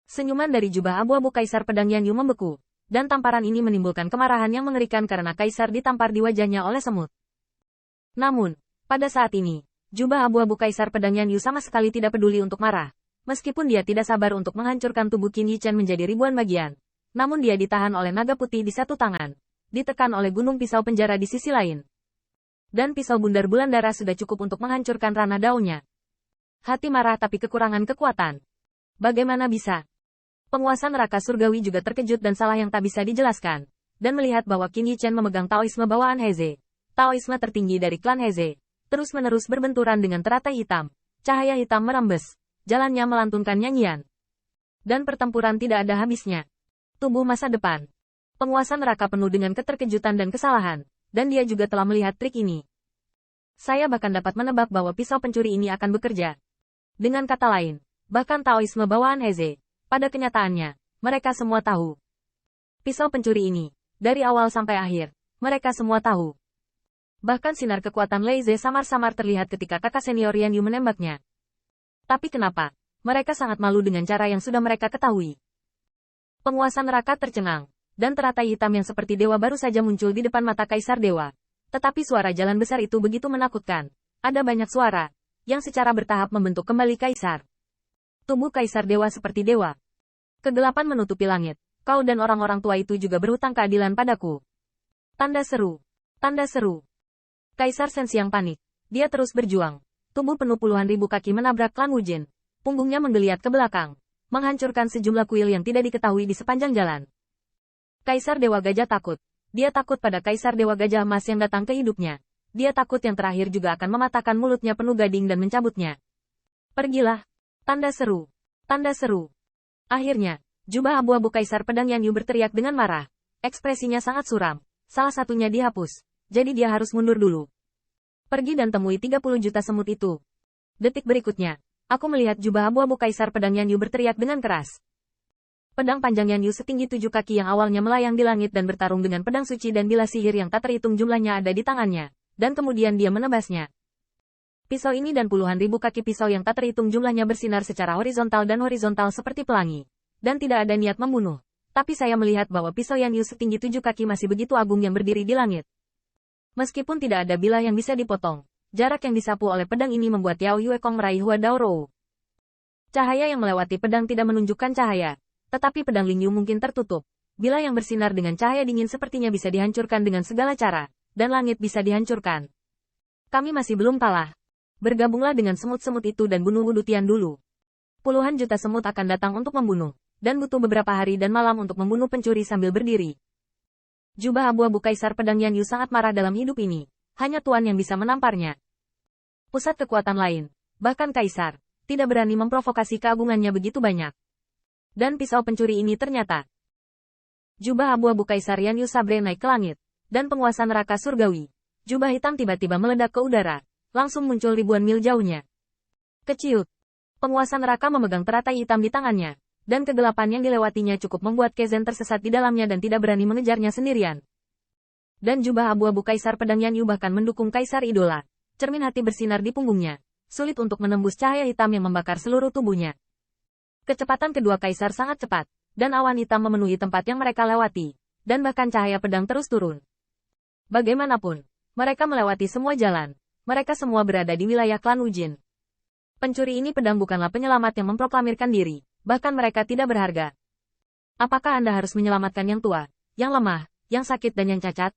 Senyuman dari jubah abu-abu Kaisar Pedang Yan Yu membeku, dan tamparan ini menimbulkan kemarahan yang mengerikan karena Kaisar ditampar di wajahnya oleh semut. Namun, pada saat ini, jubah abu-abu Kaisar Pedang Yan Yu sama sekali tidak peduli untuk marah. Meskipun dia tidak sabar untuk menghancurkan tubuh Qin Yi Chen menjadi ribuan bagian, namun dia ditahan oleh naga putih di satu tangan, ditekan oleh gunung pisau penjara di sisi lain. Dan pisau bundar bulan darah sudah cukup untuk menghancurkan ranah daunnya. Hati marah tapi kekurangan kekuatan. Bagaimana bisa? Penguasa neraka surgawi juga terkejut dan salah yang tak bisa dijelaskan, dan melihat bahwa Qin Yi Chen memegang Taoisme bawaan Heze. Taoisme tertinggi dari klan Heze, terus-menerus berbenturan dengan teratai hitam. Cahaya hitam merembes. Jalannya melantunkan nyanyian. Dan pertempuran tidak ada habisnya. Tubuh masa depan. Penguasa neraka penuh dengan keterkejutan dan kesalahan, dan dia juga telah melihat trik ini. Saya bahkan dapat menebak bahwa pisau pencuri ini akan bekerja. Dengan kata lain, bahkan Taoisme bawaan Heze, pada kenyataannya, mereka semua tahu. Pisau pencuri ini, dari awal sampai akhir, mereka semua tahu. Bahkan sinar kekuatan Lei Ze samar-samar terlihat ketika kakak senior Yan Yu menembaknya. Tapi kenapa? Mereka sangat malu dengan cara yang sudah mereka ketahui. Penguasa neraka tercengang, dan teratai hitam yang seperti dewa baru saja muncul di depan mata Kaisar Dewa. Tetapi suara jalan besar itu begitu menakutkan. Ada banyak suara, yang secara bertahap membentuk kembali Kaisar. Tubuh Kaisar Dewa seperti dewa. Kegelapan menutupi langit. Kau dan orang-orang tua itu juga berhutang keadilan padaku. Tanda seru. Tanda seru. Kaisar Sensiang panik. Dia terus berjuang. Tubuh penuh puluhan ribu kaki menabrak klan Wujin. Punggungnya menggeliat ke belakang, menghancurkan sejumlah kuil yang tidak diketahui di sepanjang jalan. Kaisar Dewa Gajah takut. Dia takut pada Kaisar Dewa Gajah Emas yang datang ke hidupnya. Dia takut yang terakhir juga akan mematahkan mulutnya penuh gading dan mencabutnya. Pergilah. Tanda seru. Tanda seru. Akhirnya, jubah abu-abu Kaisar Pedang Yan Yu berteriak dengan marah. Ekspresinya sangat suram. Salah satunya dihapus. Jadi dia harus mundur dulu. Pergi dan temui 30 juta semut itu. Detik berikutnya, aku melihat jubah abu-abu Kaisar Pedang Yan Yu berteriak dengan keras. Pedang panjang Yan Yu setinggi 7 kaki yang awalnya melayang di langit dan bertarung dengan pedang suci dan bilah sihir yang tak terhitung jumlahnya ada di tangannya, dan kemudian dia menebasnya. Pisau ini dan puluhan ribu kaki pisau yang tak terhitung jumlahnya bersinar secara horizontal seperti pelangi. Dan tidak ada niat membunuh. Tapi saya melihat bahwa pisau Yan Yu setinggi 7 kaki masih begitu agung yang berdiri di langit. Meskipun tidak ada bilah yang bisa dipotong, jarak yang disapu oleh pedang ini membuat Yao Yue Kong meraih Hua Dao Rou. Cahaya yang melewati pedang tidak menunjukkan cahaya, tetapi pedang Ling Yu mungkin tertutup. Bilah yang bersinar dengan cahaya dingin sepertinya bisa dihancurkan dengan segala cara, dan langit bisa dihancurkan. Kami masih belum kalah. Bergabunglah dengan semut-semut itu dan bunuh Wudutian dulu. Puluhan juta semut akan datang untuk membunuh, dan butuh beberapa hari dan malam untuk membunuh pencuri sambil berdiri. Jubah abu-abu Kaisar Pedang Yan Yu sangat marah dalam hidup ini. Hanya Tuan yang bisa menamparnya. Pusat kekuatan lain, bahkan Kaisar, tidak berani memprovokasi keagungannya begitu banyak. Dan pisau pencuri ini ternyata. Jubah abu-abu Kaisar Yan Yu Sabre naik ke langit, dan penguasa neraka surgawi. Jubah hitam tiba-tiba meledak ke udara, langsung muncul ribuan mil jauhnya. Keciut. Penguasa neraka memegang teratai hitam di tangannya. Dan kegelapan yang dilewatinya cukup membuat Kezen tersesat di dalamnya dan tidak berani mengejarnya sendirian. Dan jubah abu-abu Kaisar Pedang Yan Yu bahkan mendukung Kaisar Idola. Cermin hati bersinar di punggungnya. Sulit untuk menembus cahaya hitam yang membakar seluruh tubuhnya. Kecepatan kedua Kaisar sangat cepat, dan awan hitam memenuhi tempat yang mereka lewati. Dan bahkan cahaya pedang terus turun. Bagaimanapun, mereka melewati semua jalan. Mereka semua berada di wilayah klan Wujin. Pencuri ini pedang bukanlah penyelamat yang memproklamirkan diri. Bahkan mereka tidak berharga. Apakah Anda harus menyelamatkan yang tua, yang lemah, yang sakit dan yang cacat?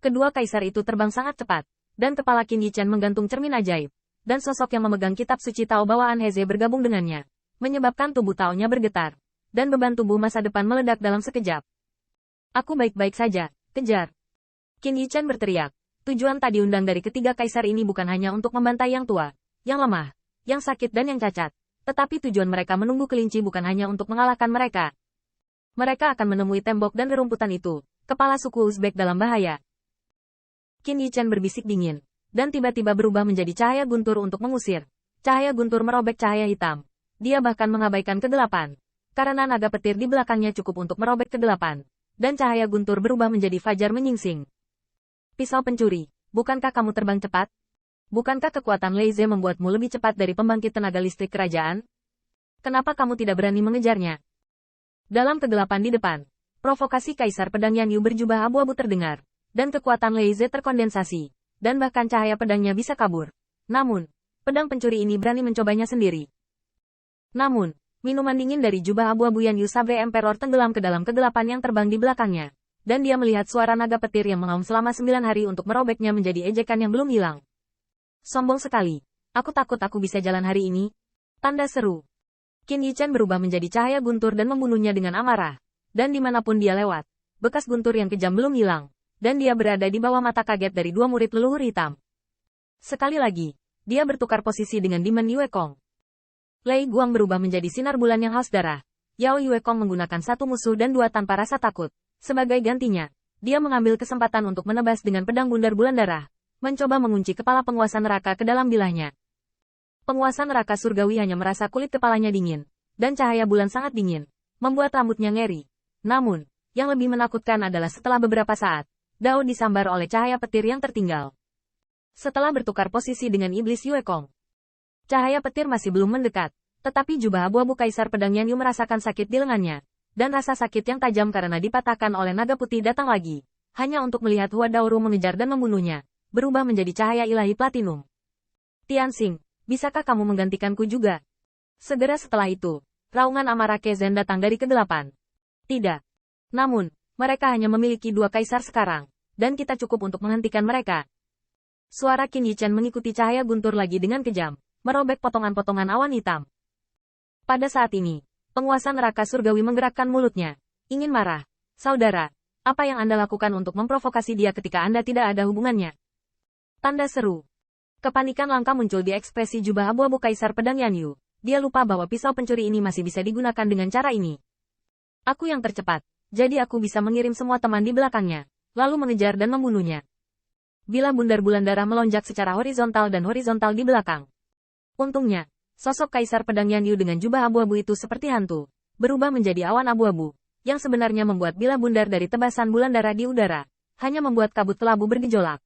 Kedua Kaisar itu terbang sangat cepat, dan kepala Qin Yi Chen menggantung cermin ajaib, dan sosok yang memegang kitab suci Tao bawaan Heze bergabung dengannya, menyebabkan tubuh Tao-nya bergetar, dan beban tubuh masa depan meledak dalam sekejap. Aku baik-baik saja, kejar. Qin Yi Chen berteriak. Tujuan tadi undang dari ketiga Kaisar ini bukan hanya untuk membantai yang tua, yang lemah, yang sakit dan yang cacat. Tetapi tujuan mereka menunggu kelinci bukan hanya untuk mengalahkan mereka. Mereka akan menemui tembok dan rerumputan itu. Kepala suku Uzbek dalam bahaya. Qin Yi Chen berbisik dingin, dan tiba-tiba berubah menjadi cahaya guntur untuk mengusir. Cahaya guntur merobek cahaya hitam. Dia bahkan mengabaikan kegelapan. Karena naga petir di belakangnya cukup untuk merobek kegelapan. Dan cahaya guntur berubah menjadi fajar menyingsing. Pisau pencuri, bukankah kamu terbang cepat? Bukankah kekuatan Lei Ze membuatmu lebih cepat dari pembangkit tenaga listrik kerajaan? Kenapa kamu tidak berani mengejarnya? Dalam kegelapan di depan, provokasi Kaisar Pedang Yan Yu berjubah abu-abu terdengar, dan kekuatan Lei Ze terkondensasi, dan bahkan cahaya pedangnya bisa kabur. Namun, pedang pencuri ini berani mencobanya sendiri. Namun, minuman dingin dari jubah abu-abu Yan Yu Sabre Emperor tenggelam ke dalam kegelapan yang terbang di belakangnya, dan dia melihat suara naga petir yang mengaum selama 9 hari untuk merobeknya menjadi ejekan yang belum hilang. Sombong sekali. Aku takut aku bisa jalan hari ini. Tanda seru. Qin Yichen berubah menjadi cahaya guntur dan membunuhnya dengan amarah. Dan dimanapun dia lewat, bekas guntur yang kejam belum hilang. Dan dia berada di bawah mata kaget dari dua murid leluhur hitam. Sekali lagi, dia bertukar posisi dengan Demon Yue Kong. Lei Guang berubah menjadi sinar bulan yang haus darah. Yao Yue Kong menggunakan satu musuh dan dua tanpa rasa takut. Sebagai gantinya, dia mengambil kesempatan untuk menebas dengan pedang bundar bulan darah. Mencoba mengunci kepala penguasa neraka ke dalam bilahnya. Penguasa neraka surgawi hanya merasa kulit kepalanya dingin, dan cahaya bulan sangat dingin, membuat rambutnya ngeri. Namun, yang lebih menakutkan adalah setelah beberapa saat, Dao disambar oleh cahaya petir yang tertinggal. Setelah bertukar posisi dengan iblis Yue Kong, cahaya petir masih belum mendekat, tetapi jubah abu-abu Kaisar Pedang Yan Yu merasakan sakit di lengannya, dan rasa sakit yang tajam karena dipatahkan oleh naga putih datang lagi, hanya untuk melihat Hua Daoru mengejar dan membunuhnya, berubah menjadi cahaya ilahi platinum. Tianxing, bisakah kamu menggantikanku juga? Segera setelah itu, raungan amarah Kezen datang dari kegelapan. Tidak. Namun, mereka hanya memiliki dua kaisar sekarang, dan kita cukup untuk menghentikan mereka. Suara Qin Yichen mengikuti cahaya guntur lagi dengan kejam, merobek potongan-potongan awan hitam. Pada saat ini, penguasa neraka surgawi menggerakkan mulutnya, ingin marah. Saudara, apa yang Anda lakukan untuk memprovokasi dia ketika Anda tidak ada hubungannya? Tanda seru. Kepanikan langka muncul di ekspresi jubah abu-abu Kaisar Pedang Yan Yu. Dia lupa bahwa pisau pencuri ini masih bisa digunakan dengan cara ini. Aku yang tercepat, jadi aku bisa mengirim semua teman di belakangnya, lalu mengejar dan membunuhnya. Bila bundar bulan darah melonjak secara horizontal dan horizontal di belakang. Untungnya, sosok Kaisar Pedang Yan Yu dengan jubah abu-abu itu seperti hantu, berubah menjadi awan abu-abu, yang sebenarnya membuat bila bundar dari tebasan bulan darah di udara, hanya membuat kabut kelabu bergejolak.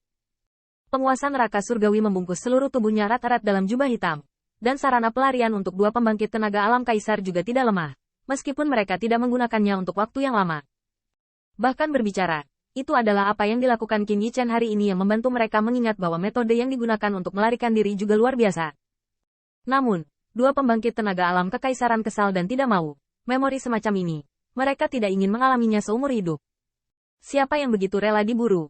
Penguasa neraka surgawi membungkus seluruh tubuhnya erat-erat dalam jubah hitam, dan sarana pelarian untuk dua pembangkit tenaga alam Kaisar juga tidak lemah, meskipun mereka tidak menggunakannya untuk waktu yang lama. Bahkan berbicara, itu adalah apa yang dilakukan Qin Yichen hari ini yang membantu mereka mengingat bahwa metode yang digunakan untuk melarikan diri juga luar biasa. Namun, dua pembangkit tenaga alam kekaisaran kesal dan tidak mau memori semacam ini. Mereka tidak ingin mengalaminya seumur hidup. Siapa yang begitu rela diburu?